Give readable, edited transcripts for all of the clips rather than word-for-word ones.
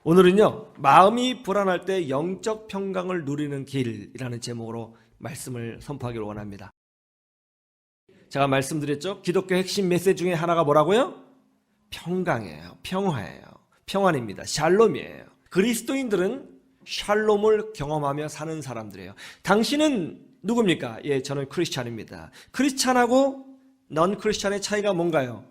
오늘은요, 마음이 불안할 때 영적 평강을 누리는 길이라는 제목으로 말씀을 선포하기를 원합니다. 제가 말씀드렸죠? 기독교 핵심 메시지 중에 하나가 뭐라고요? 평강이에요. 평화예요. 평안입니다. 샬롬이에요. 그리스도인들은 샬롬을 경험하며 사는 사람들이에요. 당신은 누굽니까? 예, 저는 크리스찬입니다. 크리스찬하고 넌 크리스찬의 차이가 뭔가요?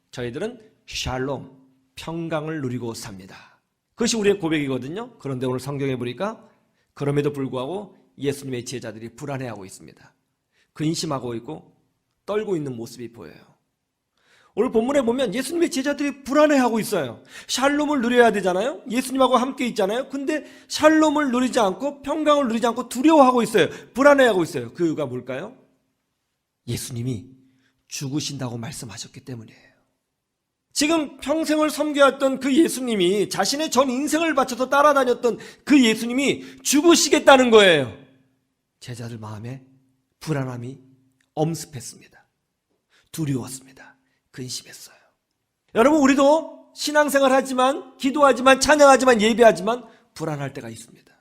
저희들은 샬롬, 평강을 누리고 삽니다. 그것이 우리의 고백이거든요. 그런데 오늘 성경에 보니까 그럼에도 불구하고 예수님의 제자들이 불안해하고 있습니다. 근심하고 있고 떨고 있는 모습이 보여요. 오늘 본문에 보면 예수님의 제자들이 불안해하고 있어요. 샬롬을 누려야 되잖아요. 예수님하고 함께 있잖아요. 근데 샬롬을 누리지 않고 평강을 누리지 않고 두려워하고 있어요. 불안해하고 있어요. 그 이유가 뭘까요? 예수님이 죽으신다고 말씀하셨기 때문이에요. 지금 평생을 섬겨왔던 그 예수님이, 자신의 전 인생을 바쳐서 따라다녔던 그 예수님이 죽으시겠다는 거예요. 제자들 마음에 불안함이 엄습했습니다. 두려웠습니다. 근심했어요. 여러분, 우리도 신앙생활 하지만, 기도하지만, 찬양하지만, 예배하지만 불안할 때가 있습니다.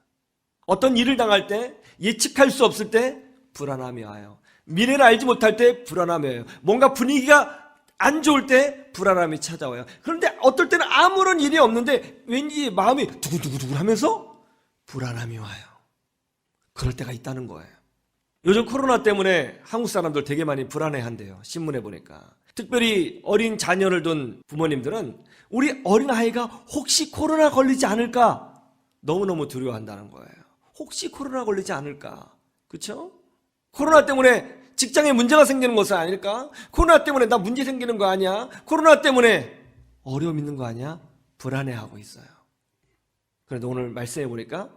어떤 일을 당할 때, 예측할 수 없을 때 불안함이 와요. 미래를 알지 못할 때 불안함이 와요. 뭔가 분위기가 안 좋을 때 불안함이 찾아와요. 그런데 어떨 때는 아무런 일이 없는데 왠지 마음이 두근두근 하면서 불안함이 와요. 그럴 때가 있다는 거예요. 요즘 코로나 때문에 한국 사람들 되게 많이 불안해한대요. 신문에 보니까. 특별히 어린 자녀를 둔 부모님들은 우리 어린아이가 혹시 코로나 걸리지 않을까 너무너무 두려워한다는 거예요. 혹시 코로나 걸리지 않을까. 그렇죠? 코로나 때문에 직장에 문제가 생기는 것은 아닐까? 코로나 때문에 나 문제 생기는 거 아니야? 코로나 때문에 어려움 있는 거 아니야? 불안해하고 있어요. 그런데 오늘 말씀해 보니까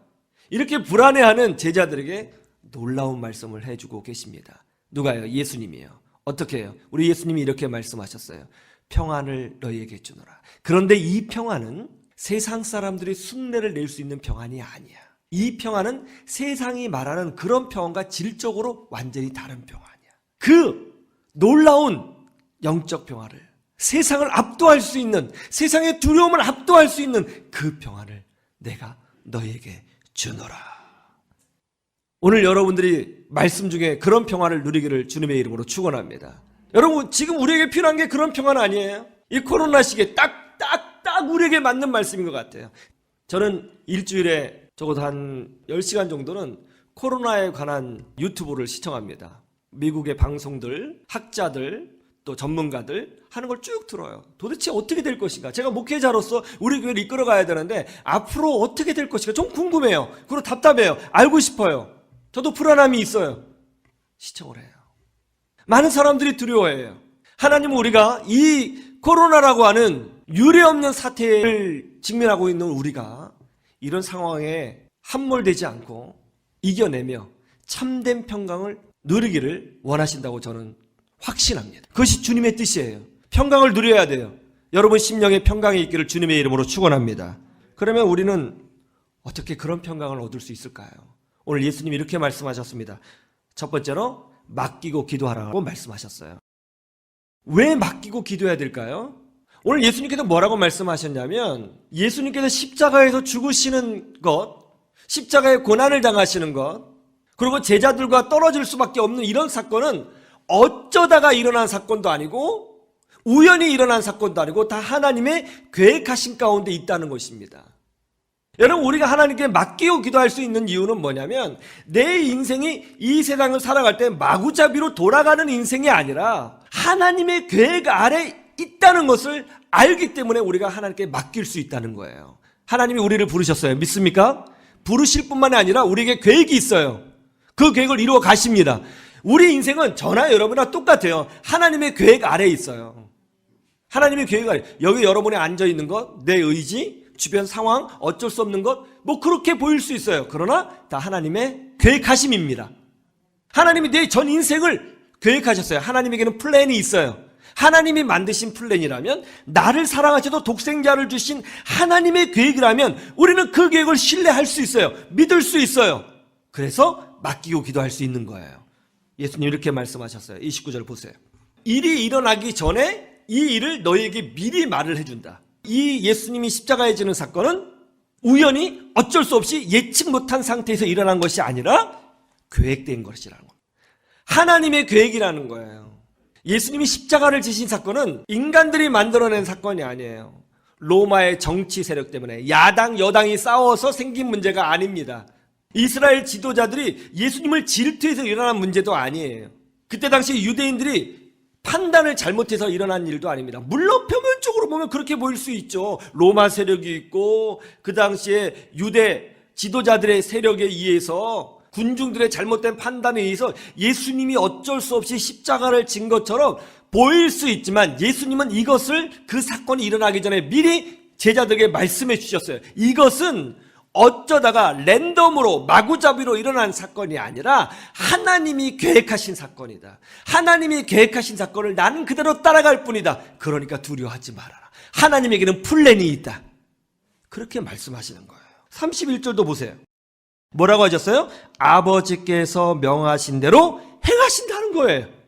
이렇게 불안해하는 제자들에게 놀라운 말씀을 해주고 계십니다. 누가요? 예수님이에요. 어떻게 해요? 우리 예수님이 이렇게 말씀하셨어요. 평안을 너희에게 주노라. 그런데 이 평안은 세상 사람들이 흉내를 낼 수 있는 평안이 아니야. 이 평안은 세상이 말하는 그런 평안과 질적으로 완전히 다른 평안이야. 그 놀라운 영적 평안을, 세상을 압도할 수 있는, 세상의 두려움을 압도할 수 있는 그 평안을 내가 너희에게 주노라. 오늘 여러분들이 말씀 중에 그런 평안을 누리기를 주님의 이름으로 축원합니다. 여러분, 지금 우리에게 필요한 게 그런 평안 아니에요? 이 코로나 시기에 딱 우리에게 맞는 말씀인 것 같아요. 저는 일주일에 적어도 한 10시간 정도는 코로나에 관한 유튜브를 시청합니다. 미국의 방송들, 학자들, 또 전문가들 하는 걸 쭉 들어요. 도대체 어떻게 될 것인가? 제가 목회자로서 우리 교회를 이끌어가야 되는데 앞으로 어떻게 될 것인가? 좀 궁금해요. 그리고 답답해요. 알고 싶어요. 저도 불안함이 있어요. 시청을 해요. 많은 사람들이 두려워해요. 하나님은 우리가 이 코로나라고 하는 유례없는 사태를 직면하고 있는 우리가 이런 상황에 함몰되지 않고 이겨내며 참된 평강을 누리기를 원하신다고 저는 확신합니다. 그것이 주님의 뜻이에요. 평강을 누려야 돼요. 여러분 심령에 평강이 있기를 주님의 이름으로 축원합니다. 그러면 우리는 어떻게 그런 평강을 얻을 수 있을까요? 오늘 예수님이 이렇게 말씀하셨습니다. 첫 번째로 맡기고 기도하라고 말씀하셨어요. 왜 맡기고 기도해야 될까요? 오늘 예수님께서 뭐라고 말씀하셨냐면 예수님께서 십자가에서 죽으시는 것, 십자가의 고난을 당하시는 것, 그리고 제자들과 떨어질 수밖에 없는 이런 사건은 어쩌다가 일어난 사건도 아니고 우연히 일어난 사건도 아니고 다 하나님의 계획하신 가운데 있다는 것입니다. 여러분, 우리가 하나님께 맡기고 기도할 수 있는 이유는 뭐냐면 내 인생이 이 세상을 살아갈 때 마구잡이로 돌아가는 인생이 아니라 하나님의 계획 아래 있다는 것을 알기 때문에 우리가 하나님께 맡길 수 있다는 거예요. 하나님이 우리를 부르셨어요. 믿습니까? 부르실 뿐만이 아니라 우리에게 계획이 있어요. 그 계획을 이루어 가십니다. 우리 인생은 저나 여러분이나 똑같아요. 하나님의 계획 아래에 있어요. 하나님의 계획 아래. 여기 여러분이 앉아있는 것, 내 의지, 주변 상황, 어쩔 수 없는 것, 뭐 그렇게 보일 수 있어요. 그러나 다 하나님의 계획하심입니다. 하나님이 내 전 인생을 계획하셨어요. 하나님에게는 플랜이 있어요. 하나님이 만드신 플랜이라면, 나를 사랑하셔도 독생자를 주신 하나님의 계획이라면 우리는 그 계획을 신뢰할 수 있어요. 믿을 수 있어요. 그래서 맡기고 기도할 수 있는 거예요. 예수님 이렇게 말씀하셨어요. 29절 보세요. 일이 일어나기 전에 이 일을 너희에게 미리 말을 해준다. 이 예수님이 십자가에 지는 사건은 우연히 어쩔 수 없이 예측 못한 상태에서 일어난 것이 아니라 계획된 것이라는 겁니다. 하나님의 계획이라는 거예요. 예수님이 십자가를 지신 사건은 인간들이 만들어낸 사건이 아니에요. 로마의 정치 세력 때문에 야당 여당이 싸워서 생긴 문제가 아닙니다. 이스라엘 지도자들이 예수님을 질투해서 일어난 문제도 아니에요. 그때 당시 유대인들이 판단을 잘못해서 일어난 일도 아닙니다. 물론 표면적으로 보면 그렇게 보일 수 있죠. 로마 세력이 있고 그 당시에 유대 지도자들의 세력에 의해서 군중들의 잘못된 판단에 의해서 예수님이 어쩔 수 없이 십자가를 진 것처럼 보일 수 있지만, 예수님은 이것을, 그 사건이 일어나기 전에 미리 제자들에게 말씀해 주셨어요. 이것은 어쩌다가 랜덤으로 마구잡이로 일어난 사건이 아니라 하나님이 계획하신 사건이다. 하나님이 계획하신 사건을 나는 그대로 따라갈 뿐이다. 그러니까 두려워하지 말아라. 하나님에게는 플랜이 있다. 그렇게 말씀하시는 거예요. 31절도 보세요. 뭐라고 하셨어요? 아버지께서 명하신 대로 행하신다는 거예요.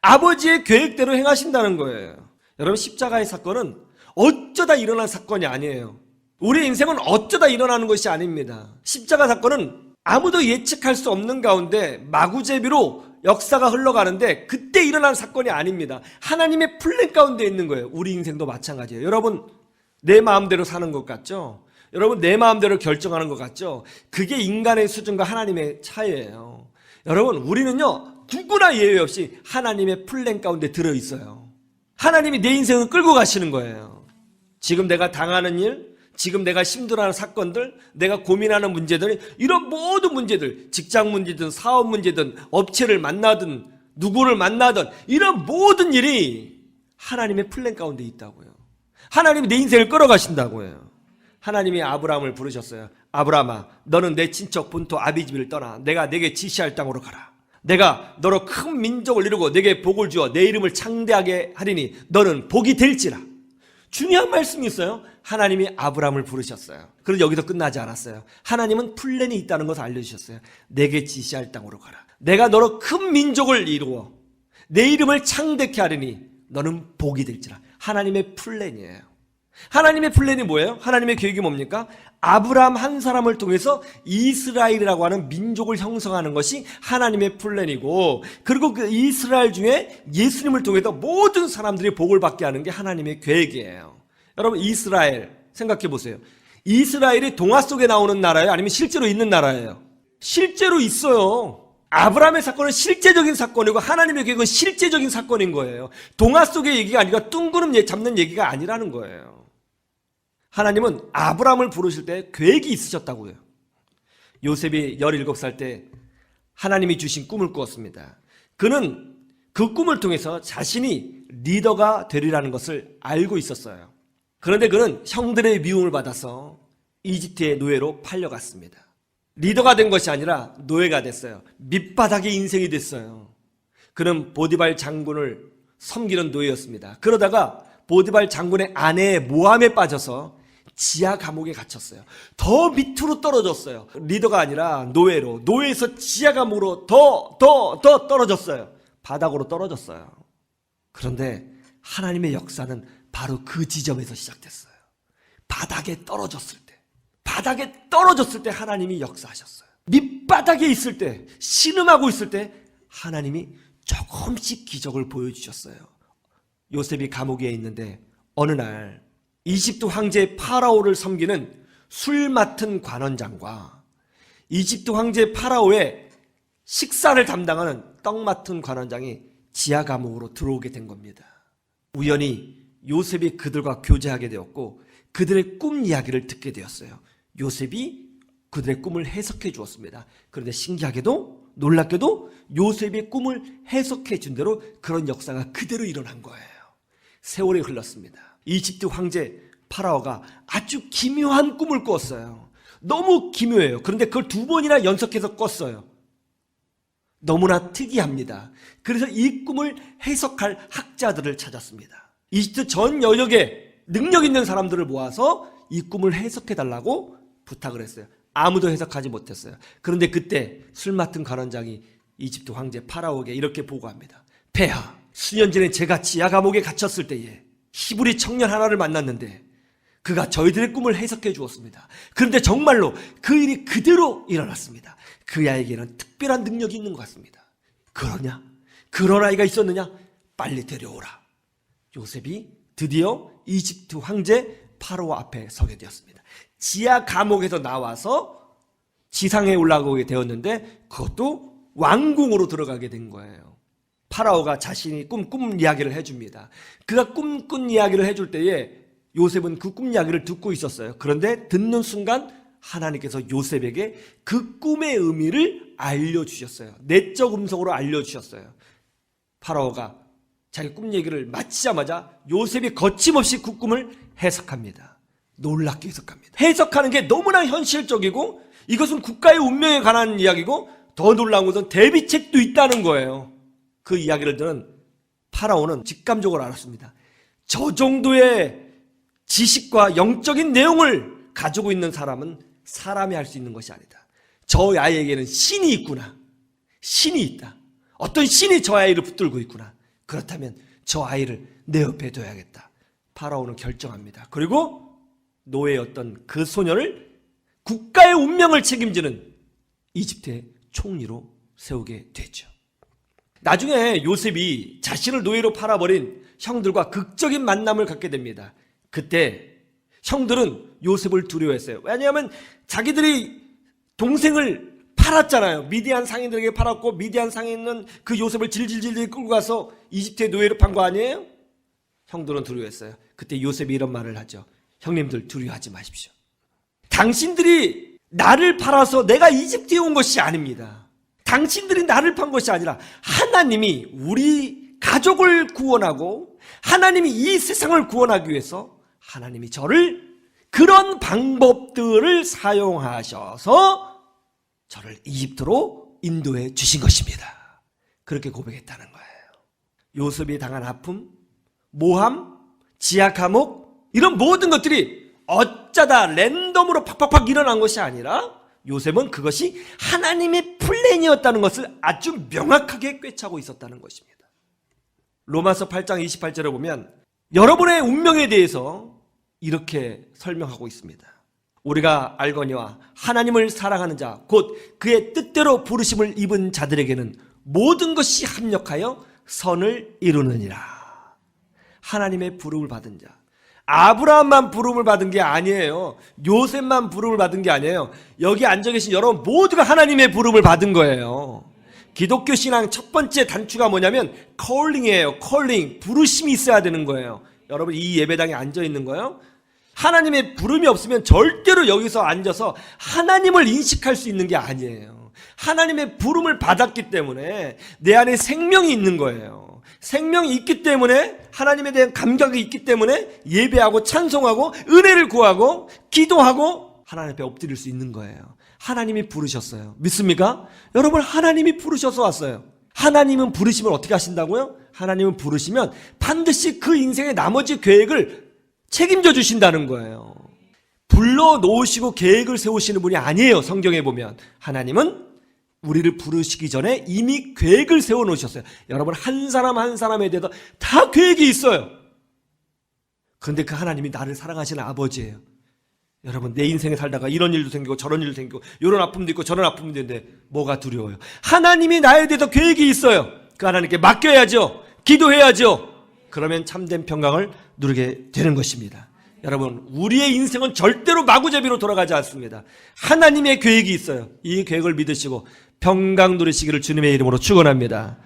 아버지의 계획대로 행하신다는 거예요. 여러분, 십자가의 사건은 어쩌다 일어난 사건이 아니에요. 우리 인생은 어쩌다 일어나는 것이 아닙니다. 십자가 사건은 아무도 예측할 수 없는 가운데 마구제비로 역사가 흘러가는데 그때 일어난 사건이 아닙니다. 하나님의 플랜 가운데 있는 거예요. 우리 인생도 마찬가지예요. 여러분, 내 마음대로 사는 것 같죠? 여러분, 내 마음대로 결정하는 것 같죠? 그게 인간의 수준과 하나님의 차이예요. 여러분, 우리는요, 누구나 예외 없이 하나님의 플랜 가운데 들어있어요. 하나님이 내 인생을 끌고 가시는 거예요. 지금 내가 당하는 일, 지금 내가 힘들어하는 사건들, 내가 고민하는 문제들, 이런 모든 문제들, 직장 문제든 사업 문제든 업체를 만나든 누구를 만나든 이런 모든 일이 하나님의 플랜 가운데 있다고요. 하나님이 내 인생을 끌어가신다고 해요. 하나님이 아브라함을 부르셨어요. 아브라함아, 너는 내 친척 본토 아비집을 떠나 내가 내게 지시할 땅으로 가라. 내가 너로 큰 민족을 이루고 내게 복을 주어 내 이름을 창대하게 하리니 너는 복이 될지라. 중요한 말씀이 있어요. 하나님이 아브라함을 부르셨어요. 그런데 여기서 끝나지 않았어요. 하나님은 플랜이 있다는 것을 알려주셨어요. 내게 지시할 땅으로 가라. 내가 너로 큰 민족을 이루어 내 이름을 창대케 하리니 너는 복이 될지라. 하나님의 플랜이에요. 하나님의 플랜이 뭐예요? 하나님의 계획이 뭡니까? 아브라함 한 사람을 통해서 이스라엘이라고 하는 민족을 형성하는 것이 하나님의 플랜이고, 그리고 그 이스라엘 중에 예수님을 통해서 모든 사람들이 복을 받게 하는 게 하나님의 계획이에요. 여러분, 이스라엘 생각해 보세요. 이스라엘이 동화 속에 나오는 나라예요? 아니면 실제로 있는 나라예요? 실제로 있어요. 아브라함의 사건은 실제적인 사건이고 하나님의 계획은 실제적인 사건인 거예요. 동화 속의 얘기가 아니라 뚱그름 잡는 얘기가 아니라는 거예요. 하나님은 아브라함을 부르실 때 계획이 있으셨다고요. 요셉이 17살 때 하나님이 주신 꿈을 꾸었습니다. 그는 그 꿈을 통해서 자신이 리더가 되리라는 것을 알고 있었어요. 그런데 그는 형들의 미움을 받아서 이집트의 노예로 팔려갔습니다. 리더가 된 것이 아니라 노예가 됐어요. 밑바닥의 인생이 됐어요. 그는 보디발 장군을 섬기는 노예였습니다. 그러다가 보디발 장군의 아내의 모함에 빠져서 지하 감옥에 갇혔어요. 더 밑으로 떨어졌어요. 리더가 아니라 노예로, 노예에서 지하 감옥으로 더 떨어졌어요. 바닥으로 떨어졌어요. 그런데 하나님의 역사는 바로 그 지점에서 시작됐어요. 바닥에 떨어졌을 때 하나님이 역사하셨어요. 밑바닥에 있을 때, 신음하고 있을 때 하나님이 조금씩 기적을 보여주셨어요. 요셉이 감옥에 있는데 어느 날 이집트 황제 파라오를 섬기는 술 맡은 관원장과 이집트 황제 파라오의 식사를 담당하는 떡 맡은 관원장이 지하 감옥으로 들어오게 된 겁니다. 우연히 요셉이 그들과 교제하게 되었고 그들의 꿈 이야기를 듣게 되었어요. 요셉이 그들의 꿈을 해석해 주었습니다. 그런데 신기하게도 놀랍게도 요셉의 꿈을 해석해 준 대로 그런 역사가 그대로 일어난 거예요. 세월이 흘렀습니다. 이집트 황제 파라오가 아주 기묘한 꿈을 꿨어요. 너무 기묘해요. 그런데 그걸 2번이나 연속해서 꿨어요. 너무나 특이합니다. 그래서 이 꿈을 해석할 학자들을 찾았습니다. 이집트 전 여력에 능력 있는 사람들을 모아서 이 꿈을 해석해달라고 부탁을 했어요. 아무도 해석하지 못했어요. 그런데 그때 술 맡은 관원장이 이집트 황제 파라오에게 이렇게 보고합니다. 폐하, 수년 전에 제가 지하 감옥에 갇혔을 때에 히브리 청년 하나를 만났는데 그가 저희들의 꿈을 해석해 주었습니다. 그런데 정말로 그 일이 그대로 일어났습니다. 그 아이에게는 특별한 능력이 있는 것 같습니다. 그러냐? 그런 아이가 있었느냐? 빨리 데려오라. 요셉이 드디어 이집트 황제 파라오 앞에 서게 되었습니다. 지하 감옥에서 나와서 지상에 올라가게 되었는데 그것도 왕궁으로 들어가게 된 거예요. 파라오가 자신이 꿈 이야기를 해줍니다. 그가 꿈꾼 이야기를 해줄 때에 요셉은 그 꿈 이야기를 듣고 있었어요. 그런데 듣는 순간 하나님께서 요셉에게 그 꿈의 의미를 알려주셨어요. 내적 음성으로 알려주셨어요. 파라오가 자기 꿈 얘기를 마치자마자 요셉이 거침없이 그 꿈을 해석합니다. 놀랍게 해석합니다. 해석하는 게 너무나 현실적이고 이것은 국가의 운명에 관한 이야기고 더 놀라운 것은 대비책도 있다는 거예요. 그 이야기를 들은 파라오는 직감적으로 알았습니다. 저 정도의 지식과 영적인 내용을 가지고 있는 사람은 사람이 할 수 있는 것이 아니다. 저 아이에게는 신이 있구나. 신이 있다. 어떤 신이 저 아이를 붙들고 있구나. 그렇다면 저 아이를 내 옆에 둬야겠다. 파라오는 결정합니다. 그리고 노예였던 그 소년을 국가의 운명을 책임지는 이집트의 총리로 세우게 됐죠. 나중에 요셉이 자신을 노예로 팔아버린 형들과 극적인 만남을 갖게 됩니다. 그때 형들은 요셉을 두려워했어요. 왜냐하면 자기들이 동생을 팔았잖아요. 미디안 상인들에게 팔았고 미디안 상인은 그 요셉을 질질질 끌고 가서 이집트의 노예로 판 거 아니에요? 형들은 두려워했어요. 그때 요셉이 이런 말을 하죠. 형님들 두려워하지 마십시오. 당신들이 나를 팔아서 내가 이집트에 온 것이 아닙니다. 당신들이 나를 판 것이 아니라 하나님이 우리 가족을 구원하고 하나님이 이 세상을 구원하기 위해서 하나님이 저를 그런 방법들을 사용하셔서 저를 이집트로 인도해 주신 것입니다. 그렇게 고백했다는 거예요. 요셉이 당한 아픔, 모함, 지하 감옥 이런 모든 것들이 어쩌다 랜덤으로 팍팍팍 일어난 것이 아니라 요셉은 그것이 하나님의 플랜이었다는 것을 아주 명확하게 꿰차고 있었다는 것입니다. 로마서 8장 28절에 보면 여러분의 운명에 대해서 이렇게 설명하고 있습니다. 우리가 알거니와 하나님을 사랑하는 자 곧 그의 뜻대로 부르심을 입은 자들에게는 모든 것이 합력하여 선을 이루느니라. 하나님의 부름을 받은 자, 아브라함만 부름을 받은 게 아니에요. 요셉만 부름을 받은 게 아니에요. 여기 앉아 계신 여러분 모두가 하나님의 부름을 받은 거예요. 기독교 신앙 첫 번째 단추가 뭐냐면 컬링이에요. 컬링, 부르심이 있어야 되는 거예요. 여러분 이 예배당에 앉아 있는 거예요. 하나님의 부름이 없으면 절대로 여기서 앉아서 하나님을 인식할 수 있는 게 아니에요. 하나님의 부름을 받았기 때문에 내 안에 생명이 있는 거예요. 생명이 있기 때문에 하나님에 대한 감각이 있기 때문에 예배하고 찬송하고 은혜를 구하고 기도하고 하나님 앞에 엎드릴 수 있는 거예요. 하나님이 부르셨어요. 믿습니까? 여러분 하나님이 부르셔서 왔어요. 하나님은 부르시면 어떻게 하신다고요? 하나님은 부르시면 반드시 그 인생의 나머지 계획을 책임져 주신다는 거예요. 불러놓으시고 계획을 세우시는 분이 아니에요. 성경에 보면 하나님은 우리를 부르시기 전에 이미 계획을 세워놓으셨어요. 여러분 한 사람 한 사람에 대해서 다 계획이 있어요. 그런데 그 하나님이 나를 사랑하시는 아버지예요. 여러분 내 인생에 살다가 이런 일도 생기고 저런 일도 생기고 이런 아픔도 있고 저런 아픔도 있는데 뭐가 두려워요? 하나님이 나에 대해서 계획이 있어요. 그 하나님께 맡겨야죠. 기도해야죠. 그러면 참된 평강을 누리게 되는 것입니다. 여러분 우리의 인생은 절대로 마구잡이로 돌아가지 않습니다. 하나님의 계획이 있어요. 이 계획을 믿으시고 평강 누리시기를 주님의 이름으로 축원합니다.